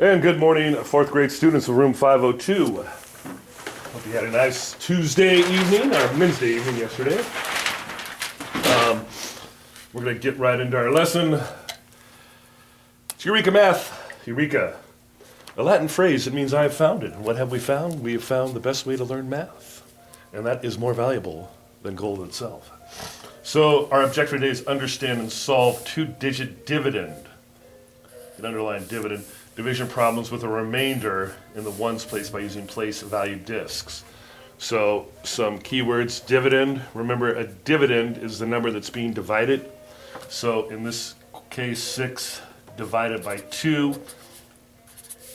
And good morning, fourth grade students of room 502. Hope you had a nice Tuesday evening, or Wednesday evening yesterday. We're going to get right into our lesson. It's Eureka Math. Eureka. A Latin phrase that means I have found it. And what have we found? We have found the best way to learn math. And that is more valuable than gold itself. So our objective today is understand and solve two-digit dividend. An underlined dividend. Division problems with a remainder in the ones place by using place value discs. So some keywords, dividend. Remember, a dividend is the number that's being divided. So in this case, 6 divided by 2.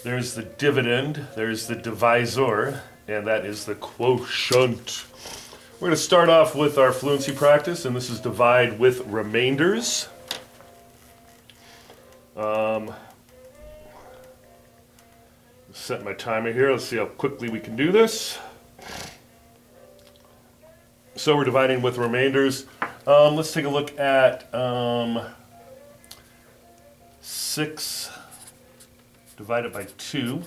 There's the dividend, there's the divisor, and that is the quotient. We're going to start off with our fluency practice, and this is divide with remainders. Set my timer here. Let's see how quickly we can do this. So we're dividing with remainders. Let's take a look at 6 divided by 2.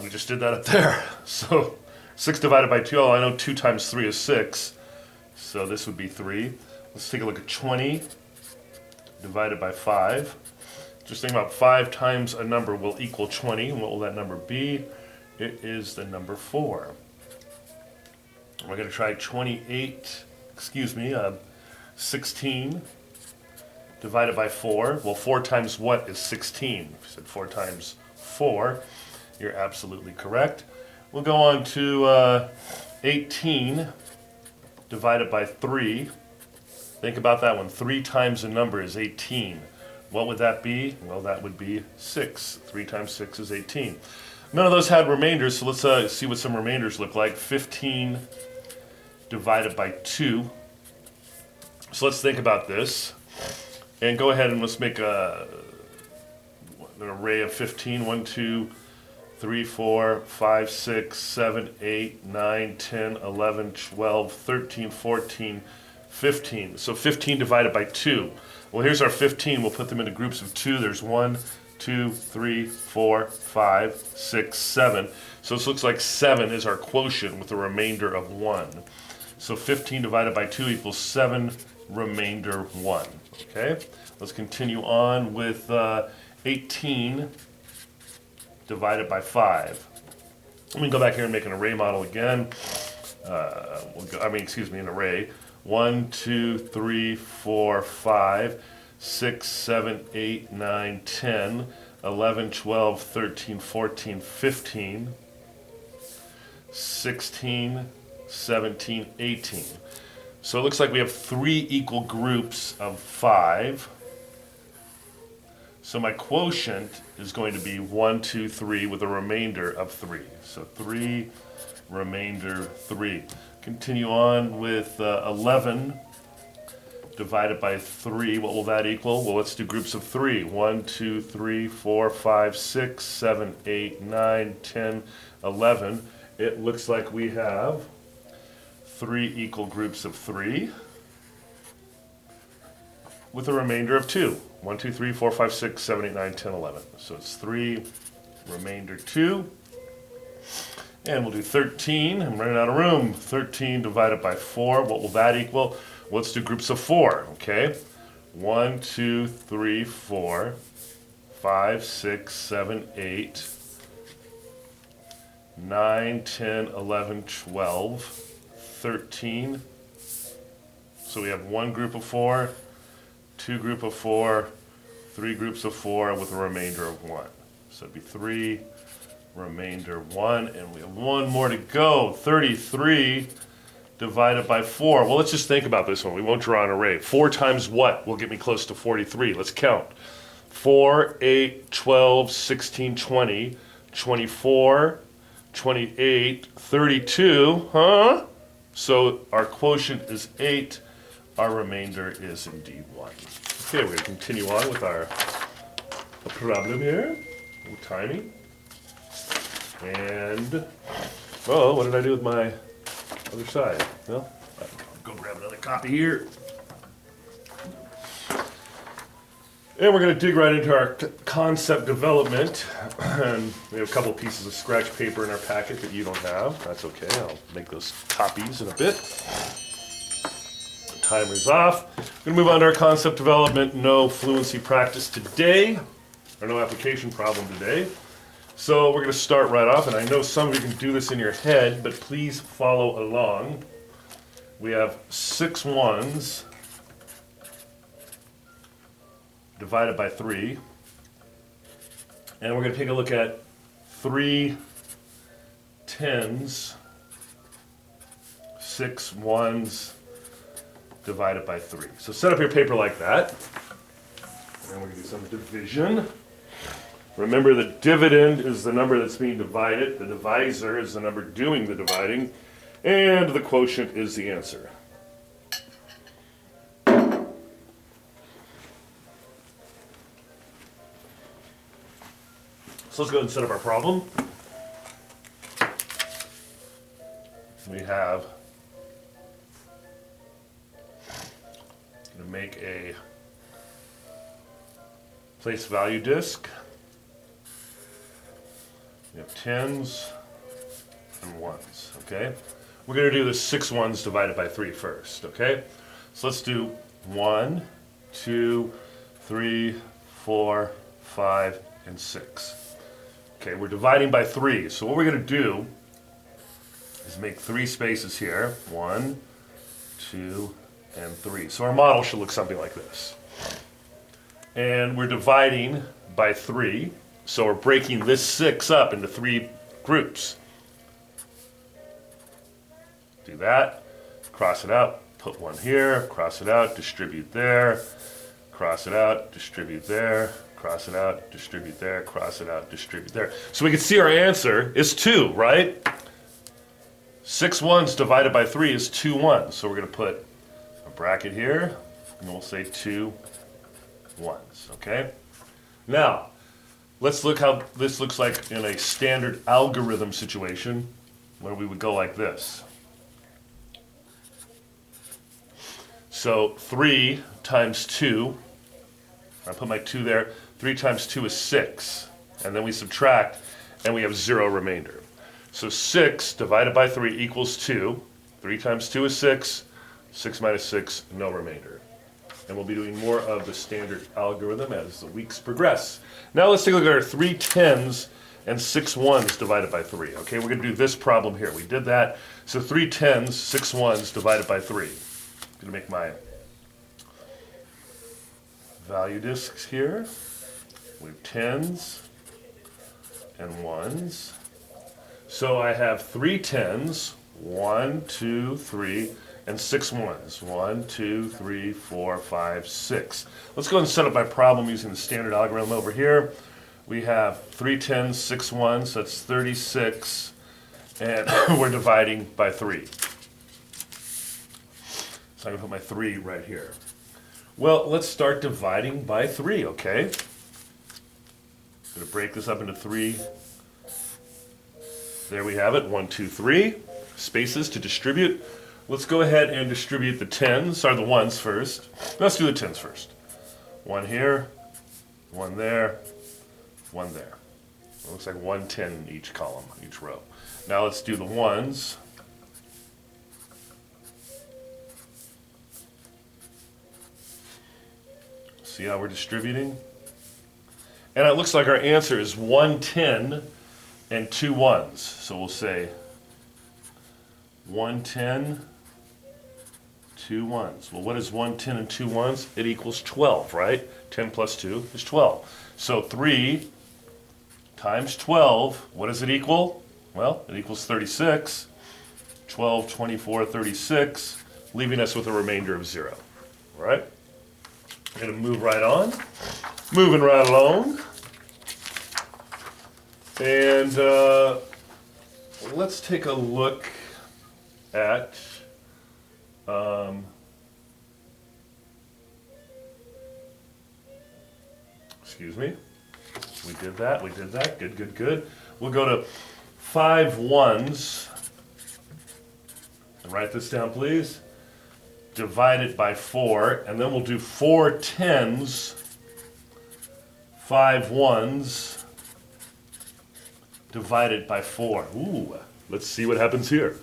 We just did that up there. So 6 divided by 2, oh, I know 2 times 3 is 6. So this would be 3. Let's take a look at 20 divided by 5. Just think about 5 times a number will equal 20. And what will that number be? It is the number 4. We're going to try 16 divided by 4. Well, 4 times what is 16? If you said 4 times 4, you're absolutely correct. We'll go on to 18 divided by 3. Think about that one. 3 times a number is 18. What would that be? Well, that would be 6. 3 times 6 is 18. None of those had remainders, so let's see what some remainders look like. 15 divided by 2. So let's think about this. And go ahead and let's make an array of 15. 1, 2, 3, 4, 5, 6, 7, 8, 9, 10, 11, 12, 13, 14, 15. So 15 divided by 2. Well, here's our 15. We'll put them into groups of 2. There's 1, 2, 3, 4, 5, 6, 7. So this looks like 7 is our quotient with a remainder of 1. So 15 divided by 2 equals 7, remainder 1. Okay? Let's continue on with 18 divided by 5. Let me go back here and make an array model again. An array. 1, 2, 3, 4, 5, 6, 7, 8, 9, 10, 11, 12, 13, 14, 15, 16, 17, 18. So it looks like we have 3 equal groups of 5. So my quotient is going to be 1, 2, 3 with a remainder of 3. So 3, remainder 3. Continue on with 11 divided by 3. What will that equal? Well, let's do groups of 3. 1, 2, 3, 4, 5, 6, 7, 8, 9, 10, 11. It looks like we have 3 equal groups of 3 with a remainder of 2. 1, 2, 3, 4, 5, 6, 7, 8, 9, 10, 11. So it's 3, remainder 2. And we'll do 13. I'm running out of room. 13 divided by 4. What will that equal? Let's do groups of 4, okay? 1, 2, 3, 4, 5, 6, 7, 8, 9, 10, 11, 12, 13. So we have 1 group of 4, 2 group of 4, 3 groups of 4 with a remainder of 1. So it'd be 3, remainder 1, and we have 1 more to go. 33 divided by 4. Well, let's just think about this one. We won't draw an array. 4 times what will get me close to 43? Let's count. 4, 8, 12, 16, 20, 24, 28, 32. Huh? So our quotient is 8. Our remainder is indeed 1. Okay, we're going to continue on with our problem here. A little timing. And, well, what did I do with my other side? Well, I'll go grab another copy here. And we're going to dig right into our concept development. And we have a couple pieces of scratch paper in our packet that you don't have. That's okay. I'll make those copies in a bit. The timer's off. We're going to move on to our concept development. No fluency practice today, or no application problem today. So we're going to start right off. And I know some of you can do this in your head, but please follow along. We have 6 ones divided by 3. And we're going to take a look at 3 tens, 6 ones divided by 3. So set up your paper like that. And we're going to do some division. Remember, the dividend is the number that's being divided. The divisor is the number doing the dividing. And the quotient is the answer. So let's go ahead and set up our problem. We have to make a place value disk. We have tens and ones, okay? We're going to do the 6 ones divided by 3 first, okay? So let's do 1, 2, 3, 4, 5, and 6. Okay, we're dividing by 3. So what we're going to do is make 3 spaces here. 1, 2, and 3. So our model should look something like this. And we're dividing by 3. So we're breaking this 6 up into 3 groups. Do that, cross it out, put 1 here, cross it out, distribute there, cross it out, distribute there, cross it out, distribute there, cross it out, distribute there. So we can see our answer is 2, right? 6 ones divided by 3 is 2 ones. So we're going to put a bracket here, and we'll say 2 ones, okay? Now, let's look how this looks like in a standard algorithm situation where we would go like this. So 3 times 2, I put my 2 there, 3 times 2 is 6, and then we subtract, and we have 0 remainder. So 6 divided by 3 equals 2, 3 times 2 is 6, 6 minus 6, no remainder. And we'll be doing more of the standard algorithm as the weeks progress. Now let's take a look at our 3 tens and 6 ones divided by 3. Okay, we're going to do this problem here. We did that. So 3 tens, 6 ones divided by 3. I'm going to make my value disks here. We have tens and ones. So I have 3 tens, 1, 2, 3, and 6 ones. 1, 2, 3, 4, 5, 6. Let's go ahead and set up my problem using the standard algorithm over here. We have 3 tens, 6 ones, so that's 36, and we're dividing by 3. So I'm going to put my 3 right here. Well, let's start dividing by 3, okay? I'm going to break this up into 3. There we have it, 1, 2, 3. Spaces to distribute. Let's go ahead and distribute the tens, or the ones first. Let's do the tens first. 1 here, 1 there, 1 there. It looks like 1 10 in each column, each row. Now let's do the ones. See how we're distributing? And it looks like our answer is 1 10 and 2 ones. So we'll say 1 10, 2 ones. Well, what is 1 10 and 2 ones? It equals 12, right? 10 plus 2 is 12. So 3 times 12, what does it equal? Well, it equals 36. 12, 24, 36, leaving us with a remainder of 0. All right? I'm going to move right on. Moving right along. And let's take a look at excuse me. We did that. Good, good, good. We'll go to 5 ones. And write this down, please. Divide it by 4, and then we'll do 4 tens 5 ones divided by 4. Ooh, let's see what happens here.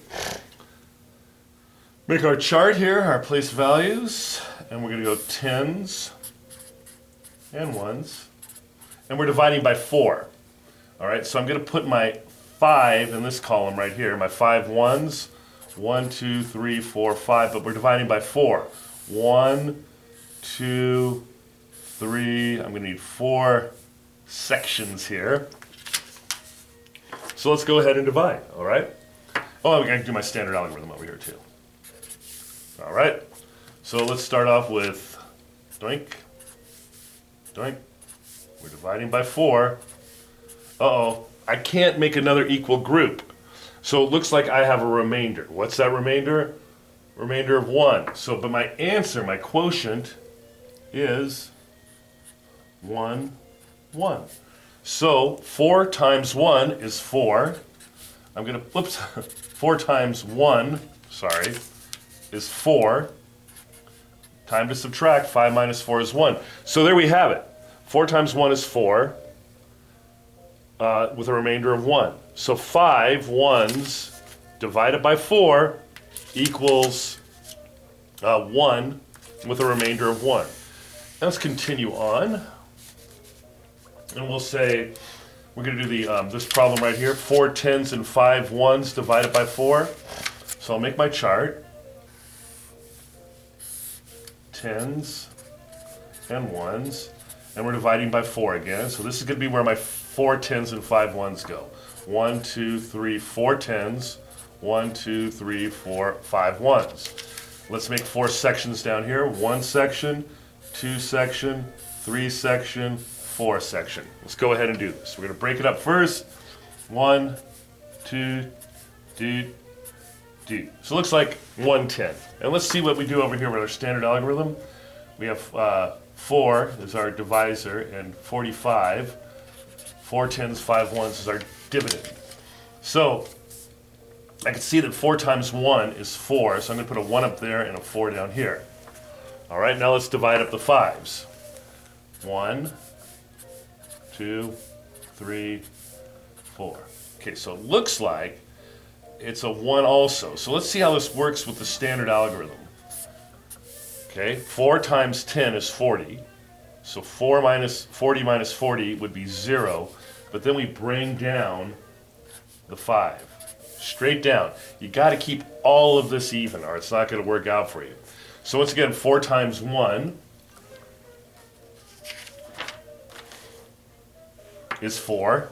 Make our chart here, our place values, and we're going to go tens and ones, and we're dividing by 4. All right, so I'm going to put my 5 in this column right here, my 5 ones, 1, 2, 3, 4, 5, but we're dividing by 4. 1, 2, 3, I'm going to need 4 sections here. So let's go ahead and divide, all right? Oh, I'm going to do my standard algorithm over here too. All right, so let's start off with doink, doink. We're dividing by 4. Uh-oh, I can't make another equal group. So it looks like I have a remainder. What's that remainder? Remainder of 1. So, but my answer, my quotient, is 1, 1. So 4 times 1 is 4. I'm going to, whoops, 4 times 1, sorry, is 4. Time to subtract. 5 minus 4 is 1. So there we have it. 4 times 1 is 4, with a remainder of 1. So 5 ones divided by 4 equals 1 with a remainder of 1. Now let's continue on. And we'll say, we're going to do the this problem right here. 4 tens and 5 ones divided by 4. So I'll make my chart. Tens and ones. And we're dividing by 4 again. So this is going to be where my 4 tens and 5 ones go. 1, 2, 3, 4 tens. 1, 2, 3, 4, 5 ones. Let's make 4 sections down here. 1 section, 2 section, 3 section, 4 section. Let's go ahead and do this. We're going to break it up first. 1, 2, do. So it looks like 110. And let's see what we do over here with our standard algorithm. We have 4 is our divisor and 45. 4 tens, 5 ones is our dividend. So I can see that 4 times 1 is 4, so I'm going to put a 1 up there and a 4 down here. All right, now let's divide up the 5s. 1, 2, 3, 4. Okay, so it looks like it's a 1 also. So let's see how this works with the standard algorithm. Okay, 4 times 10 is 40. So 40 minus 40 would be 0. But then we bring down the 5. Straight down. You got to keep all of this even or it's not going to work out for you. So once again, 4 times 1 is 4.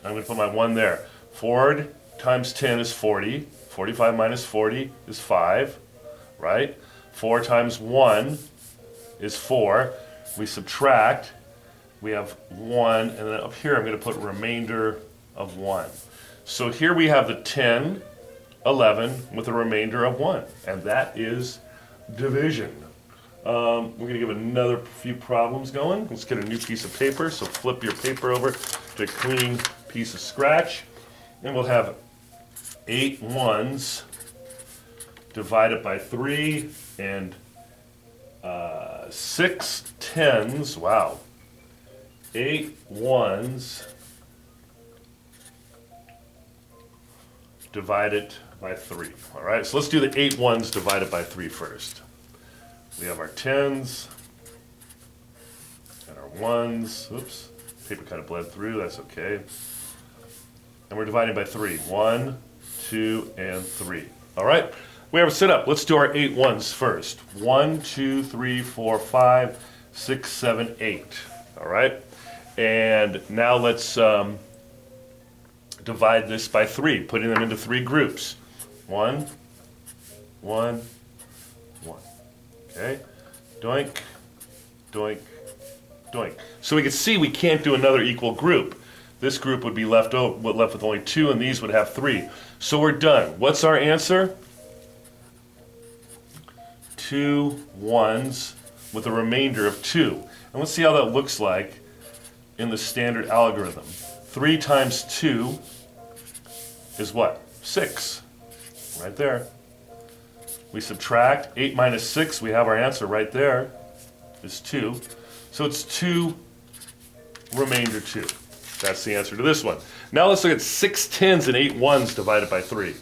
I'm going to put my 1 there. 4 times 10 is 40. 45 minus 40 is 5, right? 4 times 1 is 4. We subtract. We have 1, and then up here I'm going to put remainder of 1. So here we have the 10, 11 with a remainder of 1, and that is division. We're going to give another few problems going. Let's get a new piece of paper. So flip your paper over to a clean piece of scratch, and we'll have 8 ones divided by 3 and 6 tens. Wow. 8 ones divided by 3. All right, so let's do the 8 ones divided by 3 first. We have our tens and our ones. Oops, paper kind of bled through, that's okay. And we're dividing by 3. 1, 2, and 3. All right, we have it set up. Let's do our 8 ones first. 1, 2, 3, 4, 5, 6, 7, 8. All right, and now let's divide this by 3, putting them into 3 groups. 1, 1, 1. Okay, doink, doink, doink. So we can see we can't do another equal group. This group would be left with only 2, and these would have 3. So we're done. What's our answer? 2 ones with a remainder of 2. And let's see how that looks like in the standard algorithm. 3 times 2 is what? 6. Right there. We subtract 8 minus 6, we have our answer right there, is 2. So it's 2 remainder 2. That's the answer to this one. Now let's look at 6 tens and 8 ones divided by 3.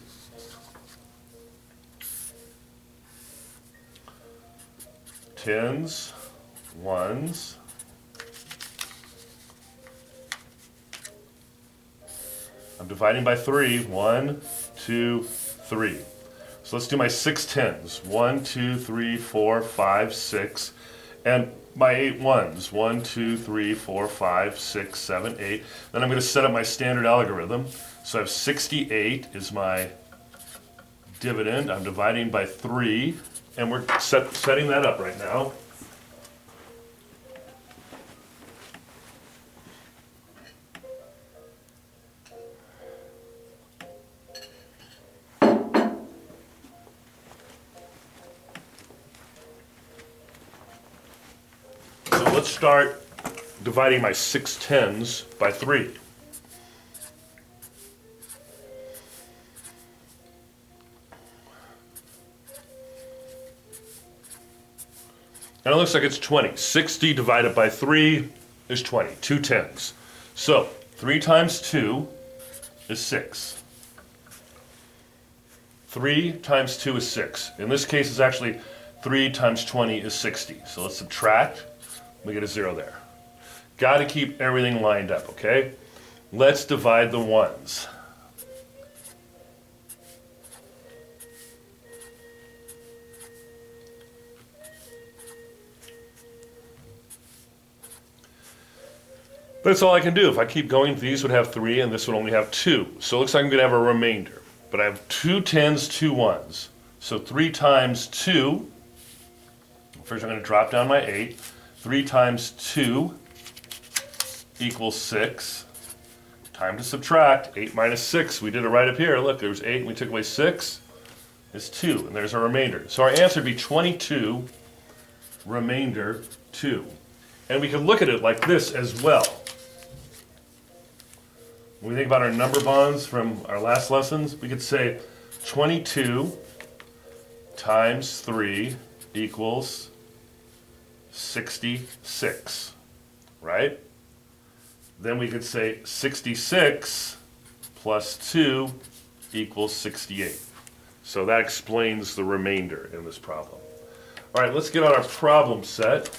Tens, ones. I'm dividing by 3. 1, 2, 3. So let's do my 6 tens. 1, 2, 3, 4, 5, 6. And my 8 ones. 1, 2, 3, 4, 5, 6, 7, 8. Then I'm going to set up my standard algorithm. So I have 68 is my dividend. I'm dividing by 3. And we're setting that up right now. Let's start dividing my 6 tens by 3. And it looks like it's 20. 60 divided by 3 is 20. 2 tens. So 3 times 2 is 6. 3 times 2 is 6. In this case, it's actually 3 times 20 is 60. So let's subtract. We get a 0 there. Got to keep everything lined up, okay? Let's divide the ones. That's all I can do. If I keep going, these would have 3 and this would only have 2. So it looks like I'm going to have a remainder. But I have 2 tens, 2 ones. So 3 times 2, first I'm going to drop down my 8. 3 times 2 equals 6. Time to subtract. 8 minus 6. We did it right up here. Look, there was 8 and we took away 6. It's 2, and there's our remainder. So our answer would be 22, remainder 2. And we can look at it like this as well. When we think about our number bonds from our last lessons, we could say 22 times 3 equals 66, right? Then we could say 66 plus 2 equals 68. So that explains the remainder in this problem. All right, let's get on our problem set.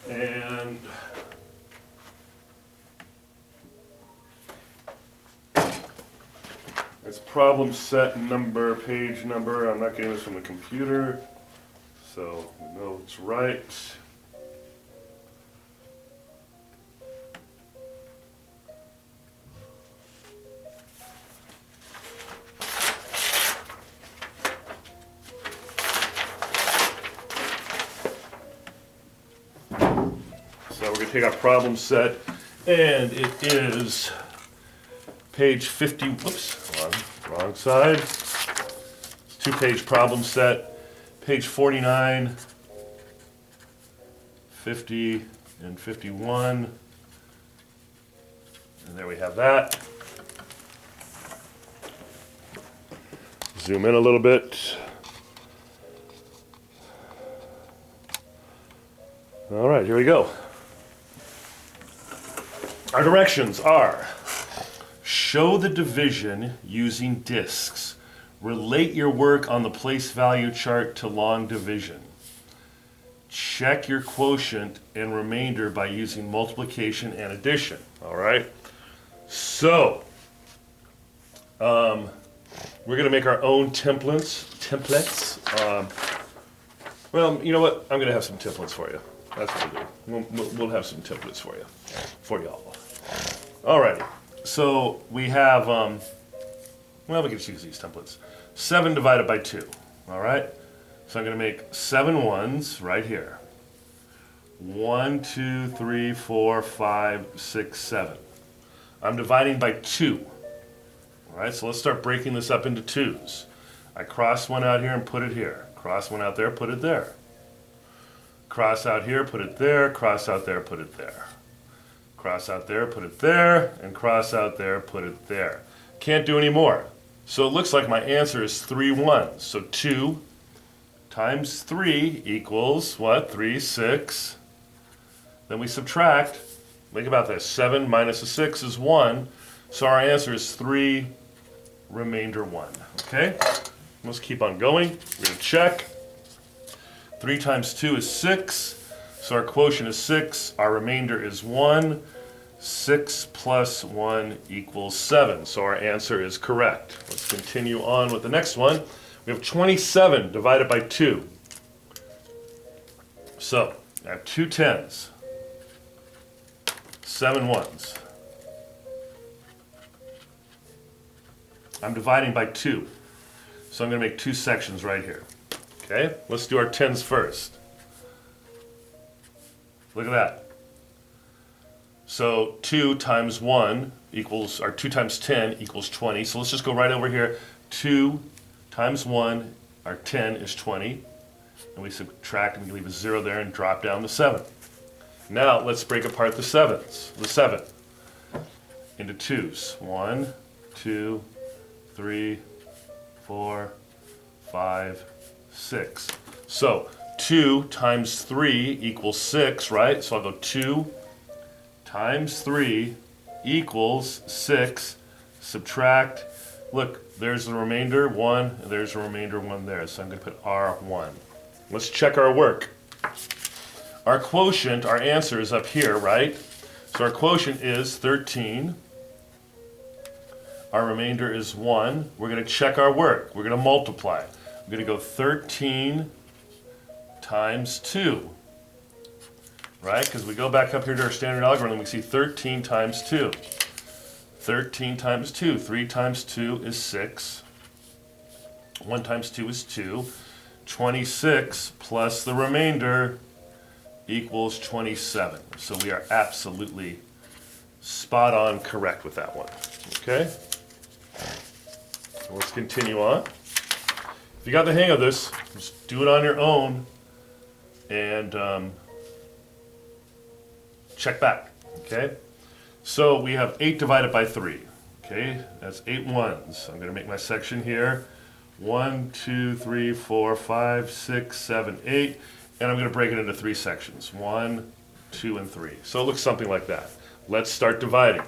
And it's problem set number, page number. I'm not getting this from the computer, so we know it's right. So we're going to take our problem set, and it is page 50, whoops, wrong side. It's 2-page problem set, page 49, 50, and 51. And there we have that. Zoom in a little bit. All right, here we go. Our directions are: show the division using discs. Relate your work on the place value chart to long division. Check your quotient and remainder by using multiplication and addition. All right. So, we're going to make our own templates. Well, you know what? I'm going to have some templates for you. That's what we'll do. We'll have some templates for y'all. All right. So we have, well, we can just use these templates. 7 divided by 2, all right? So I'm going to make 7 ones right here. 1, 2, 3, 4, 5, 6, 7. I'm dividing by 2, all right? So let's start breaking this up into 2s. I cross one out here and put it here. Cross one out there, put it there. Cross out here, put it there. Cross out there, put it there. Cross out there, put it there, and cross out there, put it there. Can't do any more. So it looks like my answer is 3 ones. So 2 times 3 equals what? 3, 6, Then we subtract. Think about this. 7 minus a 6 is 1. So our answer is 3, remainder 1. Okay? Let's keep on going. We're going to check. 3 times 2 is 6. So our quotient is 6. Our remainder is 1. 6 plus 1 equals 7. So our answer is correct. Let's continue on with the next one. We have 27 divided by 2. So I have 2 tens, 7 ones. I'm dividing by 2. So I'm going to make 2 sections right here. Okay, let's do our tens first. Look at that. So 2 times 1 equals, or 2 times 10 equals 20. So let's just go right over here. 2 times 1, our 10 is 20. And we subtract and we leave a 0 there and drop down to 7. Now let's break apart the 7 into 2s. 1, 2, 3, 4, 5, 6. So 2 times 3 equals 6, right? So I'll go 2 times 3 equals 6. Subtract. Look, there's the remainder 1, and there's the remainder 1 there. So I'm going to put R1. Let's check our work. Our quotient, our answer is up here, right? So our quotient is 13. Our remainder is 1. We're going to check our work. We're going to multiply. We're going to go 13 times 2. Right? Because we go back up here to our standard algorithm, we see 13 times 2. 13 times 2. 3 times 2 is 6. 1 times 2 is 2. 26 plus the remainder equals 27. So we are absolutely spot on correct with that one. Okay? So let's continue on. If you got the hang of this, just do it on your own and check back. Okay? So we have 8 divided by 3. Okay? That's 8 ones. I'm going to make my section here. 1, 2, 3, 4, 5, 6, 7, 8. And I'm going to break it into 3 sections. 1, 2, and 3. So it looks something like that. Let's start dividing.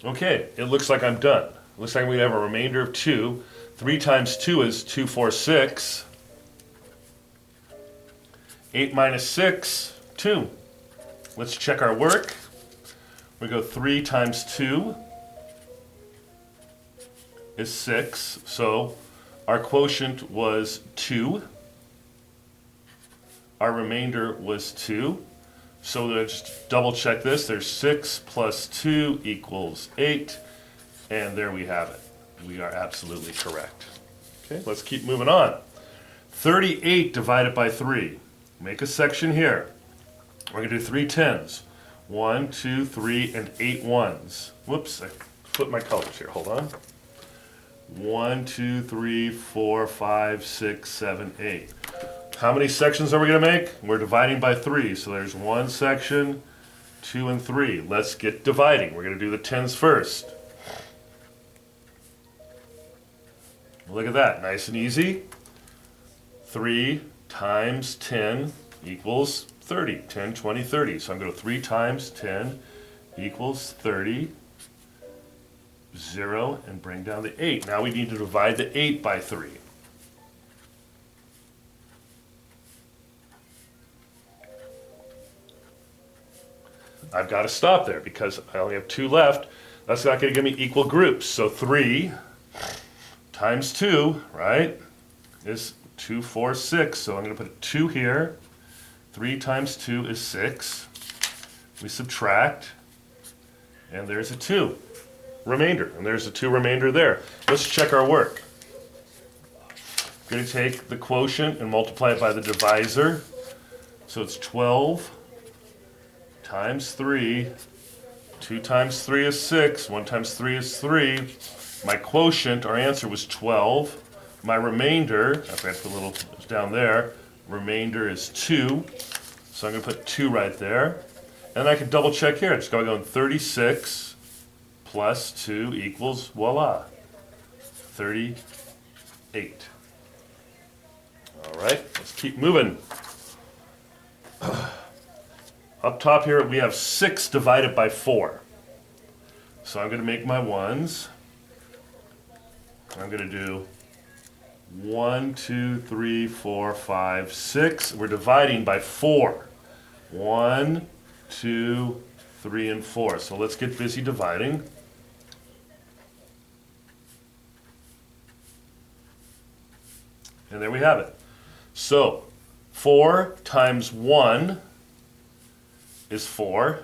Okay, it looks like I'm done. It looks like we have a remainder of 2. 3 times 2 is 2, 4, 6. 8 minus 6, 2. Let's check our work. We go 3 times 2 is 6. So our quotient was 2. Our remainder was 2. So let's just double check this. There's 6 plus 2 equals 8. And there we have it. We are absolutely correct. Okay, let's keep moving on. 38 divided by 3. Make a section here. We're going to do 3 tens. 1, 2, 3, and 8 ones. Whoops, I flipped my colors here. Hold on. 1, 2, 3, 4, 5, 6, 7, 8. How many sections are we going to make? We're dividing by 3. So there's 1 section, 2, and 3. Let's get dividing. We're going to do the tens first. Look at that. Nice and easy. 3 times 10 equals 30. 10, 20, 30. So I'm going to go 3 times 10 equals 30. 0, and bring down the 8. Now we need to divide the 8 by 3. I've got to stop there because I only have 2 left. That's not going to give me equal groups. So 3 times 2, right, is 2, 4, 6. So I'm going to put a 2 here. 3 times 2 is 6. We subtract, and there's a 2 remainder, and there's a 2 remainder there. Let's check our work. We're going to take the quotient and multiply it by the divisor. So it's 12 times 3. 2 times 3 is 6. 1 times 3 is 3. My quotient, our answer was 12. My remainder, I forgot to put a little down there, remainder is 2. So I'm going to put 2 right there. And I can double check here. Just go 36 plus 2 equals, voila, 38. All right, let's keep moving. Up top here, we have 6 divided by 4. So I'm going to make my ones. I'm going to do 1, 2, 3, 4, 5, 6. We're dividing by 4. 1, 2, 3, and 4. So let's get busy dividing. And there we have it. So 4 times 1 is 4.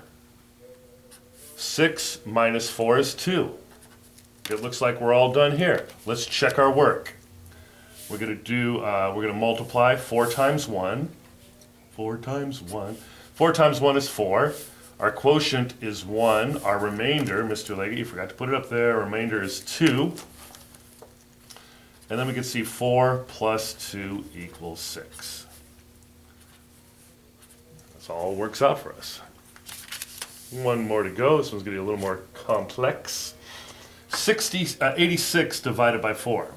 6 minus 4 is 2. It looks like we're all done here. Let's check our work. We're going to multiply 4 times 1. 4 times 1. 4 times 1 is 4. Our quotient is 1. Our remainder, Mr. Leggett, you forgot to put it up there. Our remainder is 2. And then we can see 4 plus 2 equals 6. That's all it works out for us. One more to go. This one's going to be a little more complex. 86 divided by 4.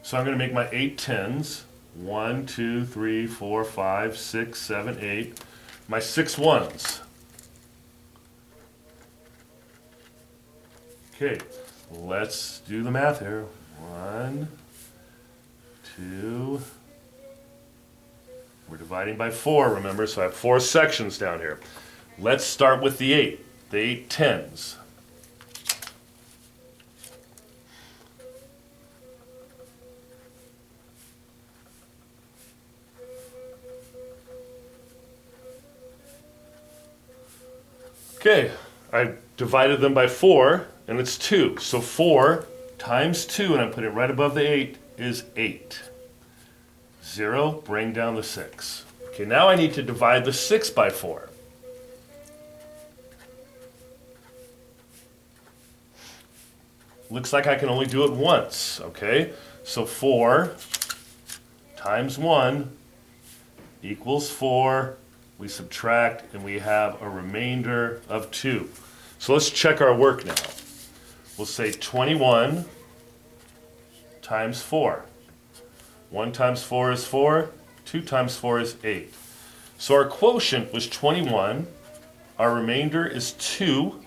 So I'm going to make my 8 tens. 1, 2, 3, 4, 5, 6, 7, 8. My 6 ones. Okay, let's do the math here. 1, 2. We're dividing by 4, remember, so I have 4 sections down here. Let's start with the 8. The 8 tens. Okay, I divided them by 4, and it's 2. So 4 times 2, and I put it right above the 8, is 8. 0, bring down the 6. Okay, now I need to divide the 6 by 4. Looks like I can only do it once, okay? So 4 times 1 equals 4. We subtract, and we have a remainder of 2. So let's check our work now. We'll say 21 times 4. 1 times 4 is 4. 2 times 4 is 8. So our quotient was 21. Our remainder is 2.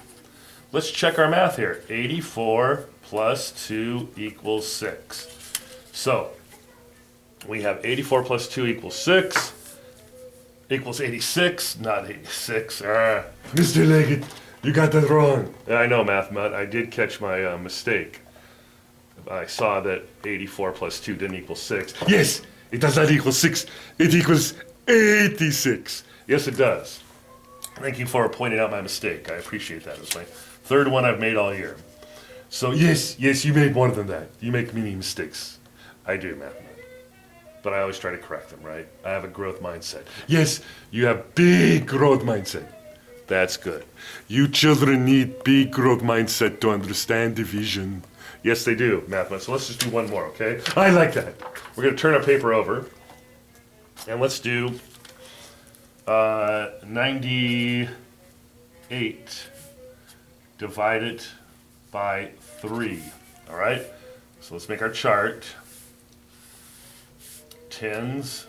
Let's check our math here. 84 plus 2 equals 6. So we have 84 plus 2 equals 6. Equals 86, not 86. Mr. Leggett, you got that wrong. I know, Math Mutt. I did catch my mistake. I saw that 84 plus 2 didn't equal 6. Yes, it does not equal 6. It equals 86. Yes, it does. Thank you for pointing out my mistake. I appreciate that. It was my 3rd one I've made all year. So yes, you made more than that. You make many mistakes. I do, Math Mutt. But I always try to correct them, right? I have a growth mindset. Yes, you have big growth mindset. That's good. You children need big growth mindset to understand division. Yes, they do, Math Mutt. So let's just do one more, okay? I like that. We're going to turn our paper over. And let's do 98 divided by 3. All right? So let's make our chart. Tens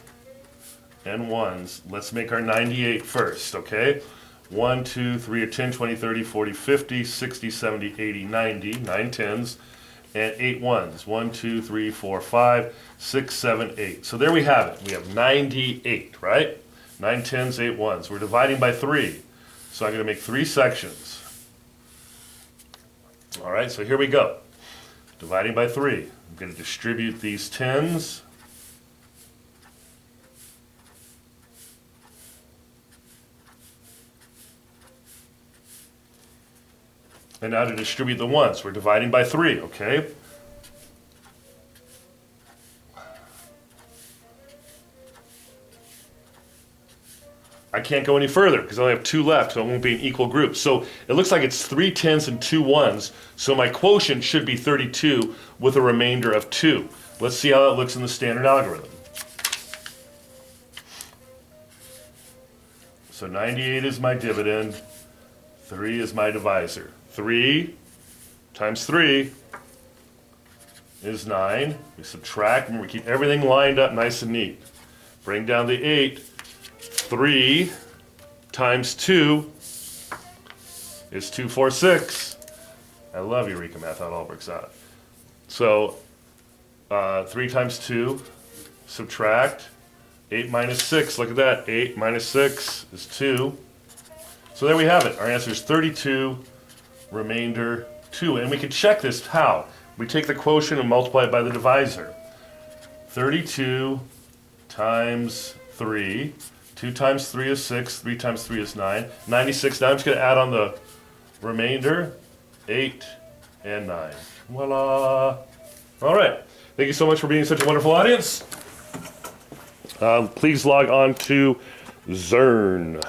and ones. Let's make our 98 first, okay? 1, 2, 3, 10, 20, 30, 40, 50, 60, 70, 80, 90. 9 tens and 8 ones. 1, 2, 3, 4, 5, 6, 7, 8. So there we have it. We have 98, right? 9 tens, 8 ones. We're dividing by 3. So I'm going to make 3 sections. All right, so here we go. Dividing by 3. I'm going to distribute these tens. And now to distribute the ones. We're dividing by 3, okay? I can't go any further because I only have 2 left, so it won't be an equal group. So it looks like it's 3 tens and 2 ones, so my quotient should be 32 with a remainder of 2. Let's see how that looks in the standard algorithm. So 98 is my dividend, 3 is my divisor. 3 times 3 is 9. We subtract, and we keep everything lined up nice and neat. Bring down the 8. 3 times 2 is 246. I love Eureka Math, how it all works out. So 3 times 2, subtract. 8 minus 6, look at that. 8 minus 6 is 2. So there we have it. Our answer is 32, remainder 2. And we can check this how? We take the quotient and multiply it by the divisor. 32 times 3. 2 times 3 is 6. 3 times 3 is 9. 96. Now I'm just going to add on the remainder. 8 and 9. Voila. All right. Thank you so much for being such a wonderful audience. Please log on to Zern.